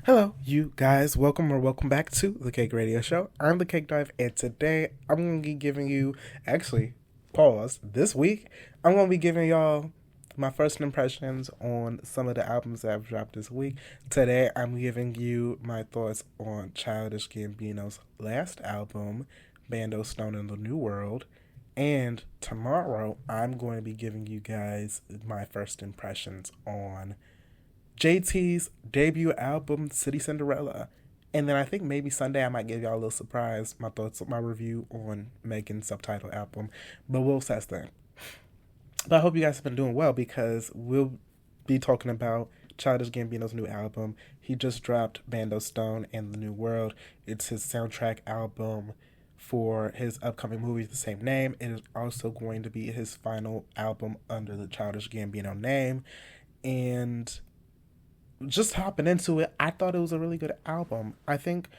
Hello, you guys. Welcome back to the Cake Radio Show. I'm the CakeDive, and today I'm going to be giving you, actually, pause, this week, I'm going to be giving y'all my first impressions on some of the albums that I've dropped this week. Today, I'm giving you my thoughts on Childish Gambino's last album, Bando Stone in the New World. And tomorrow, I'm going to be giving you guys my first impressions on JT's debut album, City Cinderella. And then I think maybe Sunday I might give y'all a little surprise, my thoughts, my review on Megan's subtitle album. But we'll assess that. But I hope you guys have been doing well because we'll be talking about Childish Gambino's new album. He just dropped Bando Stone and the New World. It's his soundtrack album for his upcoming movie of the same name. It is also going to be his final album under the Childish Gambino name. And just hopping into it, I thought it was a really good album. I think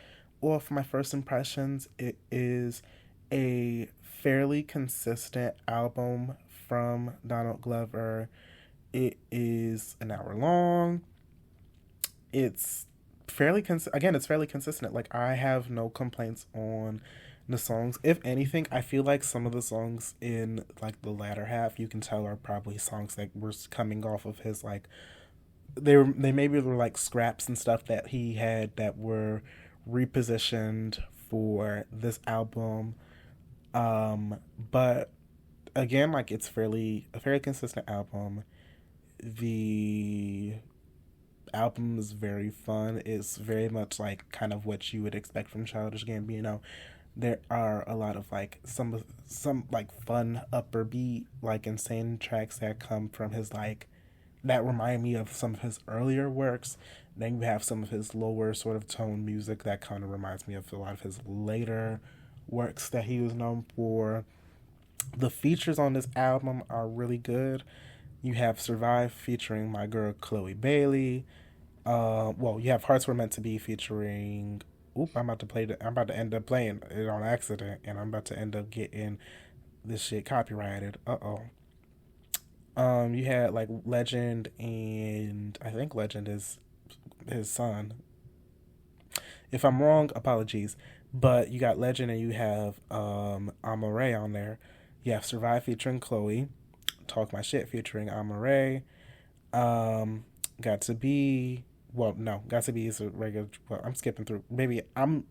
off my first impressions, it is a fairly consistent album from Donald Glover. It is an hour long. It's it's fairly consistent. Like, I have no complaints on the songs. If anything, I feel like some of the songs in like the latter half, you can tell, are probably songs that were coming off of his like they maybe were like scraps and stuff that he had that were repositioned for this album. But again, like, it's a fairly consistent album. The album is very fun. It's very much like kind of what you would expect from Childish Gambino. There are a lot of like some like fun upper beat, like insane tracks that come from his like that remind me of some of his earlier works. Then you have some of his lower sort of tone music that kind of reminds me of a lot of his later works that he was known for. The features on this album are really good. You have Survive featuring my girl Chloe Bailey. You have Hearts Were Meant to Be featuring. Oop, I'm about to end up playing it on accident, and I'm about to end up getting this shit copyrighted. You had like Legend, and I think Legend is his son. If I'm wrong, apologies. But you got Legend, and you have Amore on there. You have Survive featuring Chloe, Talk My Shit featuring Amore. Got to Be. Well, no, Got to Be is a regular. Well, I'm skipping through. Maybe I'm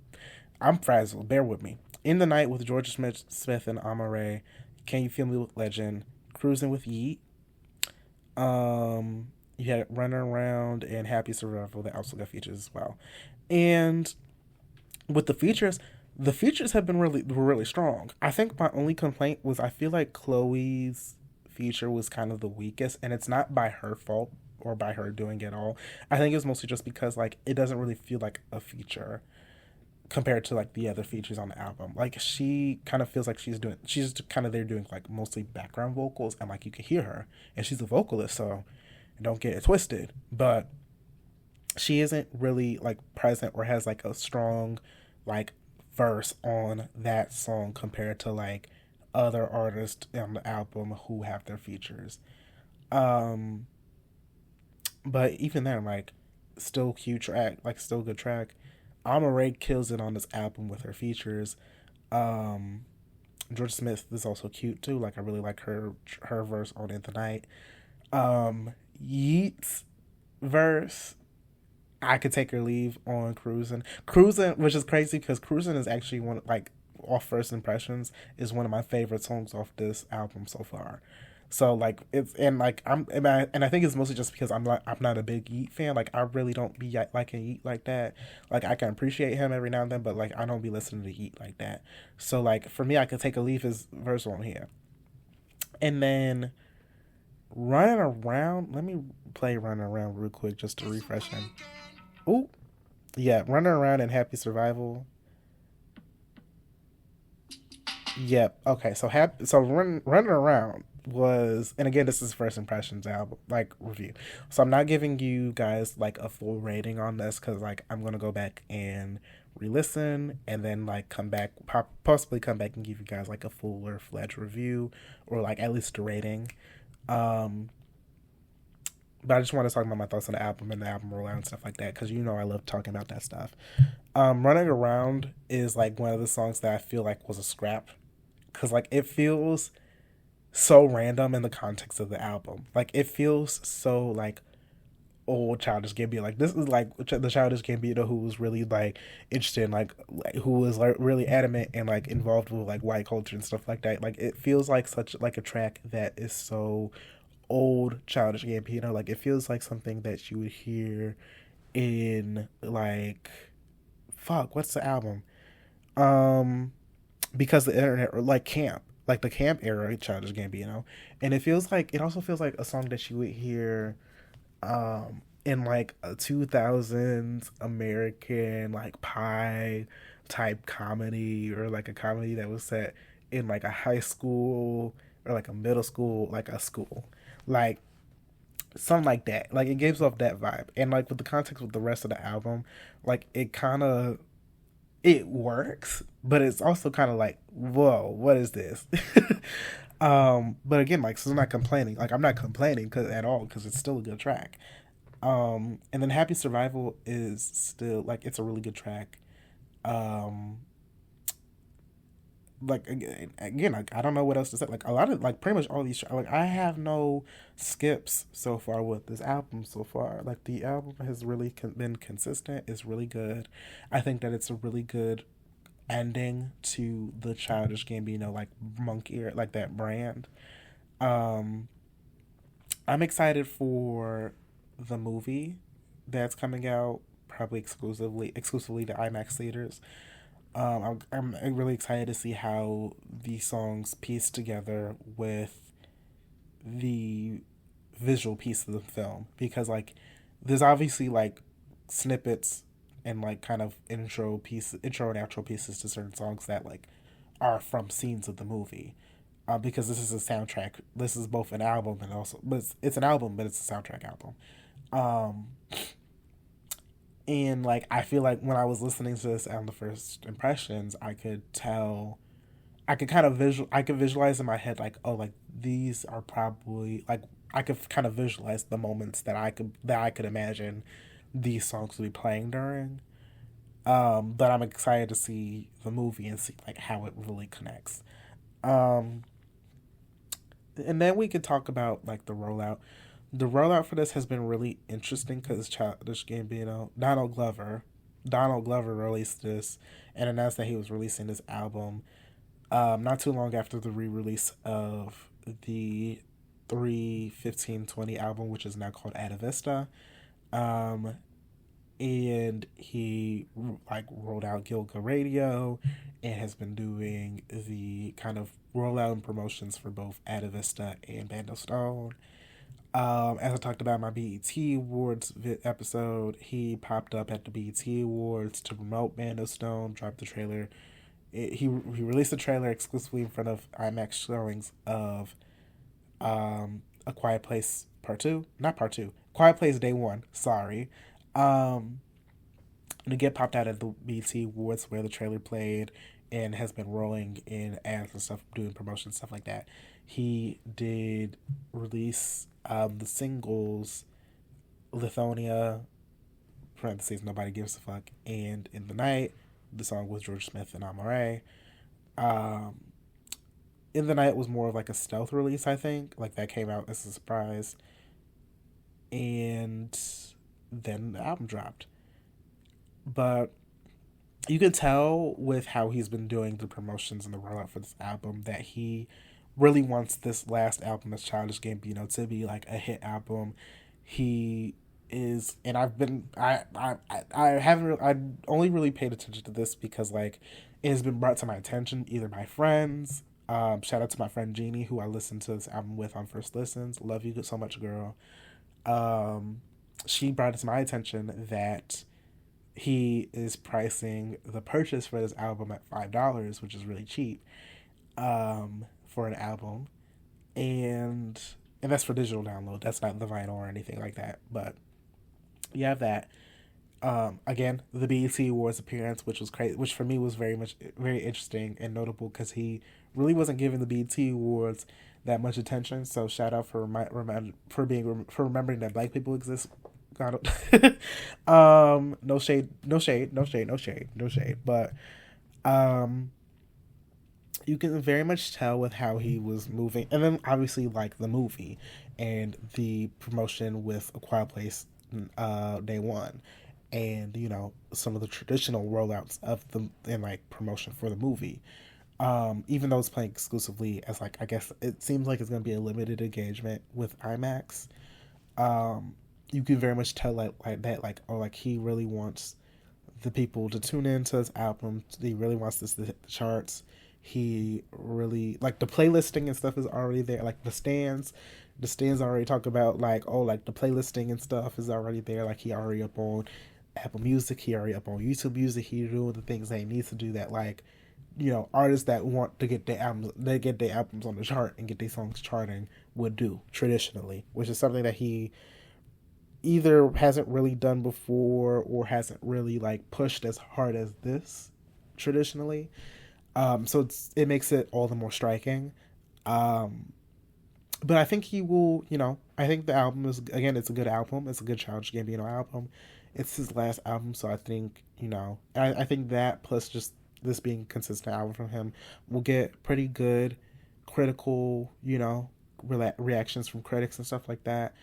frazzled. Bear with me. In the Night with Georgia Smith and Amore. Can You Feel Me with Legend. Cruising with Yeet. You had Running Around and Happy Survival that also got features as well. And with the features have been were really strong. I think my only complaint was I feel like Chloe's feature was kind of the weakest, and it's not by her fault or by her doing it all. I think it's mostly just because like it doesn't really feel like a feature compared to like the other features on the album. Like, she kind of feels like she's kind of there doing like mostly background vocals, and like you can hear her, and she's a vocalist, so don't get it twisted. But she isn't really like present or has like a strong like verse on that song compared to like other artists on the album who have their features. Um, but even then, like, still cute track, like still good track. Amare kills it on this album with her features. Um, George Smith is also cute too. Like, I really like her verse on In the Night. Yeat's verse, I could take or leave on Cruising. Cruising, which is crazy because Cruising is actually one like off first impressions is one of my favorite songs off this album so far. So like it's and like and I think it's mostly just because I'm not a big Yeet fan. Like, I really don't be liking Yeet like that. Like, I can appreciate him every now and then, but like I don't be listening to Yeet like that. So like for me, I could take or leave his verse on here. And then Running Around. Let me play Running Around real quick just to refresh him. Oh, yeah, Running Around and Happy Survival. Yep. Okay. Running Around was, and again, this is first impressions album like review. So I'm not giving you guys like a full rating on this because like I'm gonna go back and re-listen and then like come back, possibly come back and give you guys like a fuller fledged review or like at least a rating. Um, But I just want to talk about my thoughts on the album and the album rollout and stuff like that, because you know I love talking about that stuff. Running Around is like one of the songs that I feel like was a scrap, because like it feels so random in the context of the album. Like it feels so like old Childish Gambino. Like this is like the Childish Gambino who was really like interested in who was like really adamant and like involved with like white culture and stuff like that. Like it feels like such like a track that is so old Childish Gambino. Like it feels like something that you would hear in like fuck, what's the album? Um because the internet, or like camp. Like the camp era Childish Gambino. And it also feels like a song that you would hear in like a 2000s American like pie type comedy, or like a comedy that was set in like a high school or like a middle school, like a school, like something like that. Like it gives off that vibe, and like with the context with the rest of the album, like it works, but it's also kind of like, whoa, what is this? But again, like, so I'm not complaining. Like, I'm not complaining at all, because it's still a good track. And then Happy Survival is still like, it's a really good track. Um, like again, like I don't know what else to say. Like a lot of like pretty much all these like I have no skips so far with this album so far. Like the album has really been consistent. It's really good. I think that it's a really good ending to the Childish Gambino like monkey or like that brand. Um, I'm excited for the movie that's coming out, probably exclusively to IMAX theaters. I'm really excited to see how these songs piece together with the visual piece of the film, because like there's obviously like snippets and like kind of intro and outro pieces to certain songs that like are from scenes of the movie. Because this is a soundtrack. This is both an album and also, but it's an album, but it's a soundtrack album. Um, and like I feel like when I was listening to this on the first impressions, I could kind of I could visualize in my head like, oh, like these are probably like I could kind of visualize the moments that I could imagine these songs to be playing during. But I'm excited to see the movie and see like how it really connects. Um, and then we could talk about like the rollout. The rollout for this has been really interesting because Childish Gambino, Donald Glover released this and announced that he was releasing this album not too long after the re-release of the 3/15/20 album, which is now called Atavista. Um, and he like rolled out Gilga Radio and has been doing the kind of rollout and promotions for both Atavista and Bando Stone. As I talked about in my BET Awards episode, he popped up at the BET Awards to promote Bando Stone, dropped the trailer. He released the trailer exclusively in front of IMAX showings of A Quiet Place Part 2. Not Part 2. Quiet Place Day 1. Sorry. And it get popped out at the BET Awards where the trailer played and has been rolling in ads and stuff, doing promotion, stuff like that. He did release the singles Lithonia, parentheses, Nobody Gives a Fuck, and In the Night, the song with George Smith and Amare. Um, In the Night was more of like a stealth release, I think. Like that came out as a surprise. And then the album dropped. But you can tell with how he's been doing the promotions and the rollout for this album that he really wants this last album as Childish Gambino to be like a hit album. He is, and I haven't, I only really paid attention to this because like it has been brought to my attention either by friends. Shout out to my friend Jeannie, who I listened to this album with on first listens. Love you so much, girl. She brought it to my attention that he is pricing the purchase for this album at $5, which is really cheap for an album, and that's for digital download. That's not the vinyl or anything like that. But you have that. Again, the BET Awards appearance, which was crazy, which for me was very interesting and notable because he really wasn't giving the BET Awards that much attention. So shout out for for remembering that Black people exist. God, no shade, no shade, no shade, no shade, no shade. But um, you can very much tell with how he was moving, and then obviously like the movie and the promotion with A Quiet Place, day one, and some of the traditional rollouts of the and like promotion for the movie. Even though it's playing exclusively as like I guess it seems like it's gonna be a limited engagement with IMAX. You can very much tell like that like oh like he really wants the people to tune into his album. He really wants this to hit the charts. He really like the playlisting and stuff is already there. Like the stands already talk about like oh like the playlisting and stuff is already there. Like he already up on Apple Music. He already up on YouTube Music. He doing the things that he needs to do that like artists that want to get their albums, they get their albums on the chart and get their songs charting would do traditionally, which is something that he either hasn't really done before or hasn't really like pushed as hard as this traditionally. So it makes it all the more striking. But I think he will, I think the album is, again, it's a good album. It's a good Childish Gambino album. It's his last album, so I think, I think that plus just this being a consistent album from him will get pretty good critical, reactions from critics and stuff like that.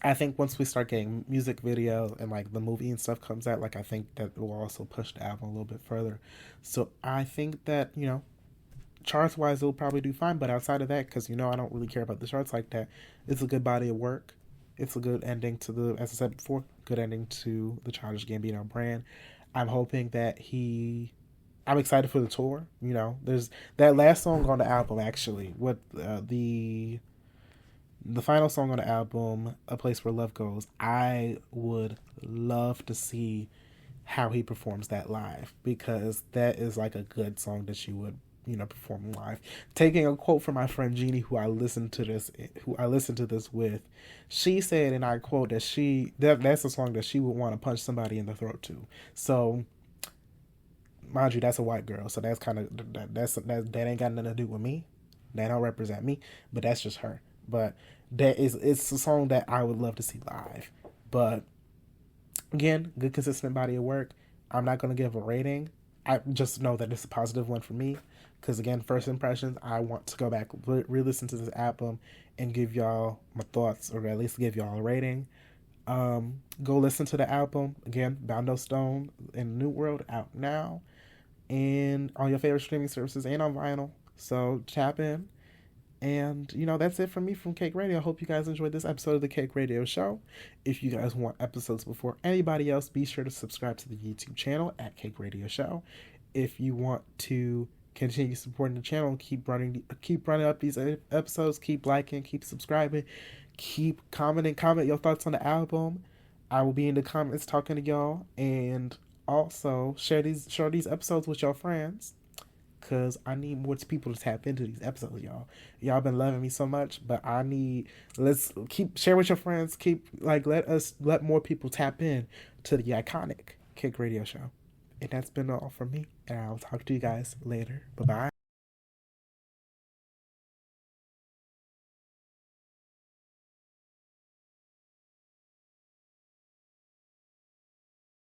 I think once we start getting music videos and like the movie and stuff comes out, like I think that will also push the album a little bit further. So I think that, charts wise it'll probably do fine, but outside of that, because I don't really care about the charts like that, it's a good body of work. It's a good ending to the, as I said before, good ending to the Childish Gambino brand. I'm hoping that I'm excited for the tour. There's that last song on the album actually. What the final song on the album, A Place Where Love Goes. I would love to see how he performs that live because that is like a good song that you would perform live. Taking a quote from my friend Jeannie, who I listened to this with, she said, and I quote, that's a song that she would want to punch somebody in the throat to. So, mind you, that's a white girl, so that's kind of that ain't got nothing to do with me. That don't represent me, but that's just her. But it's a song that I would love to see live. But again, good consistent body of work. I'm not gonna give a rating. I just know that it's a positive one for me. Because again, first impressions, I want to go back, re-listen to this album and give y'all my thoughts, or at least give y'all a rating. Go listen to the album. Again, Bando Stone in the New World, out now. And on your favorite streaming services and on vinyl. So tap in. And, that's it from me from Cake Radio. I hope you guys enjoyed this episode of the Cake Radio Show. If you guys want episodes before anybody else, be sure to subscribe to the YouTube channel at Cake Radio Show. If you want to continue supporting the channel, keep running up these episodes, keep liking, keep subscribing, keep commenting, comment your thoughts on the album. I will be in the comments talking to y'all, and also share these episodes with your friends. Because I need more people to tap into these episodes, y'all. Y'all been loving me so much, but let's keep share with your friends. Let more people tap in to the iconic Cake Radio Show. And that's been all from me. And I'll talk to you guys later. Bye-bye.